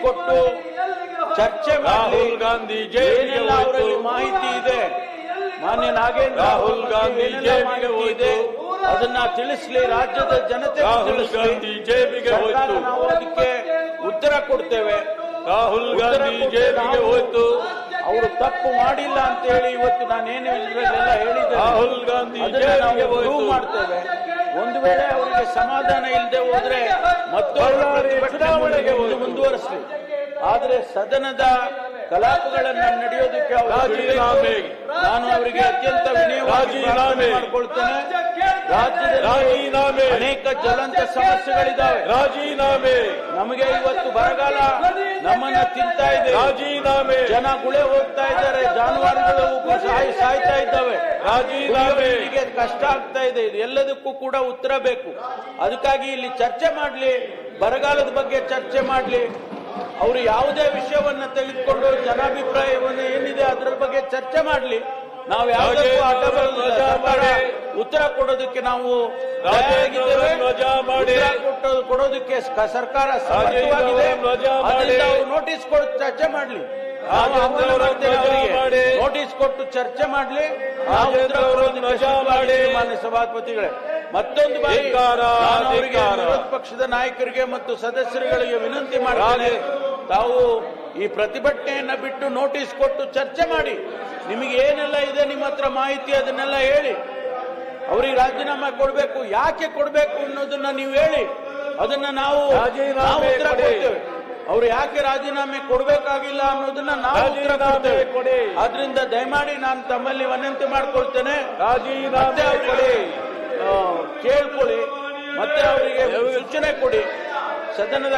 ಕೊಟ್ಟು ಚರ್ಚೆ ಮಾಡಿ ರಾಹುಲ್ ಗಾಂಧಿ ಏನೆಲ್ಲ ಅವರಲ್ಲಿ ಮಾಹಿತಿ ಇದೆ, ಮಾನ್ಯ ನಾಗೇಂದ್ರ ರಾಹುಲ್ ಗಾಂಧಿ ಮಾಹಿತಿ ಇದೆ ಅದನ್ನ ತಿಳಿಸ್ಲಿ, ರಾಜ್ಯದ ಜನತೆ ನಾವು ಅದಕ್ಕೆ ಉತ್ತರ ಕೊಡ್ತೇವೆ. ರಾಹುಲ್ ಗಾಂಧಿ ಜೈಲಿಗೆ ಹೋಯ್ತು, ಅವರು ತಪ್ಪು ಮಾಡಿಲ್ಲ ಅಂತ ಹೇಳಿ ಇವತ್ತು ನಾನೇನು ಎಲ್ಲ ಹೇಳಿದ್ದೆ, ರಾಹುಲ್ ಗಾಂಧಿ ಪ್ರೂವ್ ಮಾಡ್ತೇವೆ. ಒಂದು ವೇಳೆ ಅವರಿಗೆ ಸಮಾಧಾನ ಇಲ್ಲದೆ ಹೋದ್ರೆ ಮತ್ತೊಂದು ಚುನಾವಣೆಗೆ ಮುಂದುವರಿಸಲಿ. ಆದ್ರೆ ಸದನದ ಕಲಾಪಗಳನ್ನ ನಡೆಯೋದಕ್ಕೆ ರಾಜೀನಾಮೆ ನಾನು ಅವರಿಗೆ ಅತ್ಯಂತ ವಿನಯವಾಗಿ ಮಾಡಿಕೊಳ್ತೇನೆ. ರಾಜೀನಾಮೆ ಅನೇಕ ಜ್ವಲಂತ ಸಮಸ್ಯೆಗಳಿದ್ದಾವೆ. ರಾಜೀನಾಮೆ ನಮಗೆ ಇವತ್ತು ಬರಗಾಲ ನಮ್ಮನ್ನ ತಿಂತಾ ಇದೆ, ರಾಜೀನಾಮೆ ಜನ ಗುಳೆ ಹೋಗ್ತಾ ಇದ್ದಾರೆ, ಜಾನುವಾರುಗಳು ಸಾಯ್ತಾ ಇದ್ದಾವೆ, ರಾಜೀನಾಮೆ ಕಷ್ಟ ಆಗ್ತಾ ಇದೆ. ಇದು ಎಲ್ಲದಕ್ಕೂ ಕೂಡ ಉತ್ತರ ಬೇಕು. ಅದಕ್ಕಾಗಿ ಇಲ್ಲಿ ಚರ್ಚೆ ಮಾಡ್ಲಿ, ಬರಗಾಲದ ಬಗ್ಗೆ ಚರ್ಚೆ ಮಾಡ್ಲಿ. ಅವರು ಯಾವುದೇ ವಿಷಯವನ್ನ ತೆಗೆದುಕೊಂಡು ಜನಾಭಿಪ್ರಾಯವನ್ನು ಏನಿದೆ ಅದರ ಬಗ್ಗೆ ಚರ್ಚೆ ಮಾಡಲಿ. ನಾವು ಯಾವುದಕ್ಕೂ ಅಡ್ಡ ಬರೋದಿಲ್ಲ. ಉತ್ತರ ಕೊಡೋದಕ್ಕೆ ನಾವು ಕೊಡೋದಕ್ಕೆ ಸರ್ಕಾರ ಸಮರ್ಥವಾಗಿದೆ. ಅವರು ನೋಟಿಸ್ ಕೊಟ್ಟು ಚರ್ಚೆ ಮಾಡಲಿ, ನೋಟಿಸ್ ಕೊಟ್ಟು ಚರ್ಚೆ ಮಾಡಲಿ. ಮಾನ್ಯ ಸಭಾಪತಿಗಳೇ, ಮತ್ತೊಂದು ಬಾರಿ ವಿರೋಧ ಪಕ್ಷದ ನಾಯಕರಿಗೆ ಮತ್ತು ಸದಸ್ಯರುಗಳಿಗೆ ವಿನಂತಿ ಮಾಡ್ತಾರೆ, ತಾವು ಈ ಪ್ರತಿಭಟನೆಯನ್ನ ಬಿಟ್ಟು ನೋಟಿಸ್ ಕೊಟ್ಟು ಚರ್ಚೆ ಮಾಡಿ. ನಿಮಗೆ ಏನೆಲ್ಲ ಇದೆ ನಿಮ್ಮ ಹತ್ರ ಮಾಹಿತಿ ಅದನ್ನೆಲ್ಲ ಹೇಳಿ. ಅವರಿಗೆ ರಾಜೀನಾಮೆ ಕೊಡಬೇಕು, ಯಾಕೆ ಕೊಡಬೇಕು ಅನ್ನೋದನ್ನ ನೀವು ಹೇಳಿ, ಅದನ್ನ ನಾವು ಉತ್ತರ ಕೊಡ್ತೇವೆ. ಅವ್ರು ಯಾಕೆ ರಾಜೀನಾಮೆ ಕೊಡಬೇಕಾಗಿಲ್ಲ ಅನ್ನೋದನ್ನ ನಾವು ಉತ್ತರ ಕೊಡ್ತೇವೆ. ಆದ್ರಿಂದ ದಯಮಾಡಿ ನಾನು ತಮ್ಮಲ್ಲಿ ವಿನಂತಿ ಮಾಡ್ಕೊಳ್ತೇನೆ, ರಾಜೀನಾಮೆ ಕೊಡಿ, ಕೇಳ್ಕೊಳ್ಳಿ, ಮತ್ತೆ ಅವರಿಗೆ ಸೂಚನೆ ಕೊಡಿ. ಸದನದ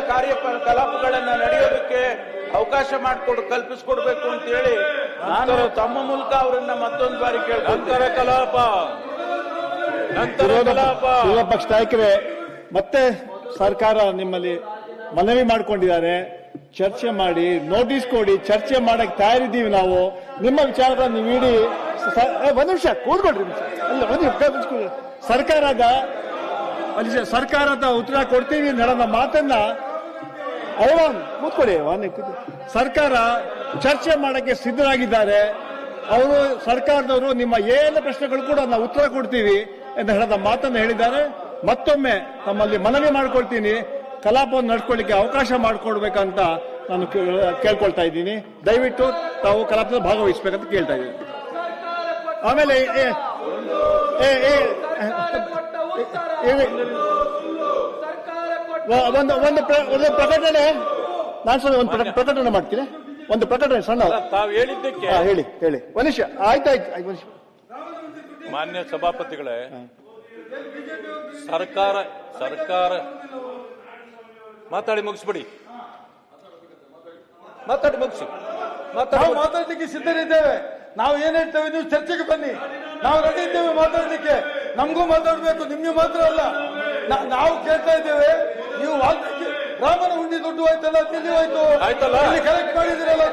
ಕಲಾಪಗಳನ್ನು ನಡೆಯೋದಕ್ಕೆ ಅವಕಾಶ ಕಲ್ಪಿಸಿಕೊಡ್ಬೇಕು ಅಂತ ಹೇಳಿ ನಾನು ತಮ್ಮ ಮೂಲಕ ಅವರನ್ನ ಮತ್ತೊಂದು ಬಾರಿ ನಂತರ ಕಲಾಪ ವಿರೋಧ ಪಕ್ಷ ನಾಯಕರೇ, ಮತ್ತೆ ಸರ್ಕಾರ ನಿಮ್ಮಲ್ಲಿ ಮನವಿ ಮಾಡಿಕೊಂಡಿದ್ದಾರೆ, ಚರ್ಚೆ ಮಾಡಿ, ನೋಟಿಸ್ ಕೊಡಿ, ಚರ್ಚೆ ಮಾಡಕ್ಕೆ ತಯಾರಿದ್ದೀವಿ ನಾವು. ನಿಮ್ಮ ವಿಚಾರಗಳನ್ನು ನೀವು ಇಡೀ ಒಂದು ನಿಮಿಷ ಕೂತ್ಕೊಳ್ರಿ, ಸರ್ಕಾರದ ಉತ್ತರ ಕೊಡ್ತೀವಿ ನಡೆದ ಮಾತನ್ನ ಕೂತ್ಕೊಳ್ಳಿ. ಸರ್ಕಾರ ಚರ್ಚೆ ಮಾಡಕ್ಕೆ ಸಿದ್ಧರಾಗಿದ್ದಾರೆ. ಅವರು ಸರ್ಕಾರದವರು ನಿಮ್ಮ ಎಲ್ಲ ಪ್ರಶ್ನೆಗಳು ಕೂಡ ನಾವು ಉತ್ತರ ಕೊಡ್ತೀವಿ ಎಂದು ಹೇಳಿದ ಮಾತನ್ನು ಹೇಳಿದ್ದಾರೆ. ಮತ್ತೊಮ್ಮೆ ತಮ್ಮಲ್ಲಿ ಮನವಿ ಮಾಡ್ಕೊಳ್ತೀನಿ, ಕಲಾಪವನ್ನು ನಡ್ಕೊಳ್ಳಿಕ್ಕೆ ಅವಕಾಶ ಮಾಡಿಕೊಡ್ಬೇಕಂತ ನಾನು ಕೇಳ್ಕೊಳ್ತಾ ಇದ್ದೀನಿ. ದಯವಿಟ್ಟು ತಾವು ಕಲಾಪದಲ್ಲಿ ಭಾಗವಹಿಸಬೇಕಂತ ಕೇಳ್ತಾ ಇದ್ದೀನಿ. ಆಮೇಲೆ ಒಂದು ಪ್ರಕಟಣೆ, ನಾನು ಒಂದು ಪ್ರಕಟಣೆ ಮಾಡ್ತೀನಿ. ಒಂದು ಪ್ರಕಟಣೆ ಸಣ್ಣ ತಾವು ಹೇಳಿದ್ದಕ್ಕೆ ಹೇಳಿ ಒಂದು ನಿಮಿಷ. ಆಯ್ತಾಯ್ತು. ಮಾನ್ಯ ಸಭಾಪತಿಗಳೇ, ಸರ್ಕಾರ ಮಾತಾಡಿ ಮುಗಿಸ್ಬಿಡಿ, ಮುಗಿಸಿ. ನಾವು ಮಾತಾಡ್ಲಿಕ್ಕೆ ಸಿದ್ಧರಿದ್ದೇವೆ. ನಾವು ಏನ್ ಹೇಳ್ತೇವೆ, ನೀವು ಚರ್ಚೆಗೆ ಬನ್ನಿ, ನಾವು ರೆಡಿ ಇದ್ದೇವೆ ಮಾತಾಡ್ಲಿಕ್ಕೆ. ನಮಗೂ ಮಾತಾಡ್ಬೇಕು, ನಿಮ್ಗೆ ಮಾತ್ರ ಅಲ್ಲ. ನಾವು ಕೇಳ್ತಾ ಇದ್ದೇವೆ, ನೀವು ವಾಲ್ಮೀಕಿ ರಾಮನ ಹುಂಡಿ ದುಡ್ಡು ಹೋಯ್ತಲ್ಲ, ತಿಂಡಿ ಹೋಯ್ತು, ಇಲ್ಲಿ ಕಲೆಕ್ಟ್ ಮಾಡಿದಿರಲ್ಲ,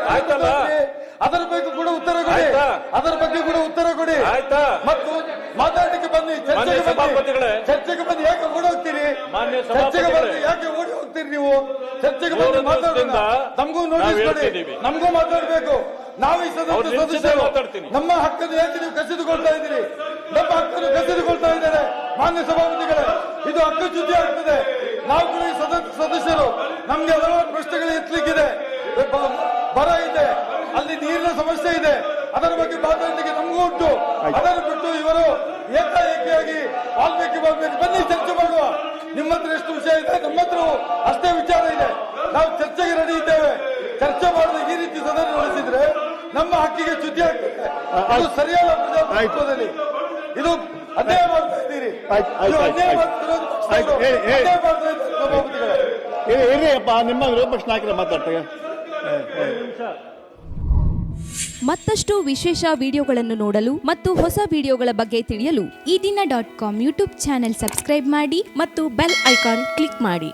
ಅದರ ಬಗ್ಗೆ ಕೂಡ ಉತ್ತರ ಕೊಡಿ, ಅದರ ಬಗ್ಗೆ ಕೂಡ ಉತ್ತರ ಕೊಡಿ. ಮತ್ತು ಮಾತಾಡ್ಲಿಕ್ಕೆ ಬನ್ನಿ, ಚರ್ಚೆಗೆ ಬನ್ನಿ. ಯಾಕೆ ಓಡಿ ಹೋಗ್ತೀರಿ? ಚರ್ಚೆಗೆ ಬನ್ನಿ, ಯಾಕೆ ಓಡಿ ಹೋಗ್ತೀರಿ ನೀವು? ಚರ್ಚೆಗೆ ಬನ್ನಿ, ಮಾತಾಡೋಣ. ನಮಗೂ ನೋಟಿಸ್ ಕೊಡಿ, ನಮಗೂ ಮಾತಾಡ್ಬೇಕು. ನಾವು ಈ ಸದಸ್ಯರು ನಮ್ಮ ಹಕ್ಕನ್ನು ಯಾಕೆ ನೀವು ಕಸಿದುಕೊಳ್ತಾ ಇದ್ದೀರಿ? ನಮ್ಮ ಹಕ್ಕನ್ನು ಕಸಿದುಕೊಳ್ತಾ ಇದ್ದಾರೆ ಮಾನ್ಯ ಸಭಾಪತಿಗಳೇ. ಇದು ಹಕ್ಕುಚ್ಯುತಿ ಆಗ್ತದೆ. ನಾವು ಕೂಡ ಈ ಸದಸ್ಯರು, ನಮ್ಗೆ ಹಲವಾರು ಪ್ರಶ್ನೆಗಳು ಎತ್ತಲಿಕ್ಕಿದೆ. ಬರ ಇದೆ, ಅಲ್ಲಿ ನೀರಿನ ಸಮಸ್ಯೆ ಇದೆ, ಅದರ ಬಗ್ಗೆ ಮಾತಾಡಲಿಕ್ಕೆ ನಮಗೂ ಉಂಟು. ಅದನ್ನು ಬಿಟ್ಟು ಇವರು ಏಕಾಏಕಿಯಾಗಿ ವಾಲ್ಮೀಕಿ ಬನ್ನಿ ಚರ್ಚೆ ಮಾಡುವ. ನಿಮ್ಮ ಹತ್ರ ಎಷ್ಟು ವಿಷಯ ಇದೆ, ನಮ್ಮ ಹತ್ರ ಅಷ್ಟೇ ವಿಚಾರ ಇದೆ. ನಾವು ಚರ್ಚೆಗೆ ರೆಡಿ ಇದ್ದೇವೆ. ಚರ್ಚೆ ಮಾಡದೆ ಈ ರೀತಿ ಸದನ ನಡೆಸಿದ್ರೆ ನಮ್ಮ ಹಕ್ಕಿಗೆ ಚ್ಯುತಿ ಆಗ್ತದೆ. ಅದು ಸರಿಯಾದ ಪ್ರಜಾಪ್ರಭುತ್ವದಲ್ಲಿ ಇದು ಅನ್ಯಾಯ ಮಾಡ್ತಾ ಇದ್ದೀರಿ. ಹೇಳಿಯಪ್ಪ, ನಿಮ್ಮ ವಿರೋಧ ಪಕ್ಷ ನಾಯಕರ ಮಾತಾಡ್ತಾರೆ. ಮತ್ತಷ್ಟು ವಿಶೇಷ ವಿಡಿಯೋಗಳನ್ನು ನೋಡಲು ಮತ್ತು ಹೊಸ ವಿಡಿಯೋಗಳ ಬಗ್ಗೆ ತಿಳಿಯಲು ಈ ದಿನ .com ಯೂಟ್ಯೂಬ್ ಚಾನೆಲ್ ಸಬ್ಸ್ಕ್ರೈಬ್ ಮಾಡಿ ಮತ್ತು ಬೆಲ್ ಐಕಾನ್ ಕ್ಲಿಕ್ ಮಾಡಿ.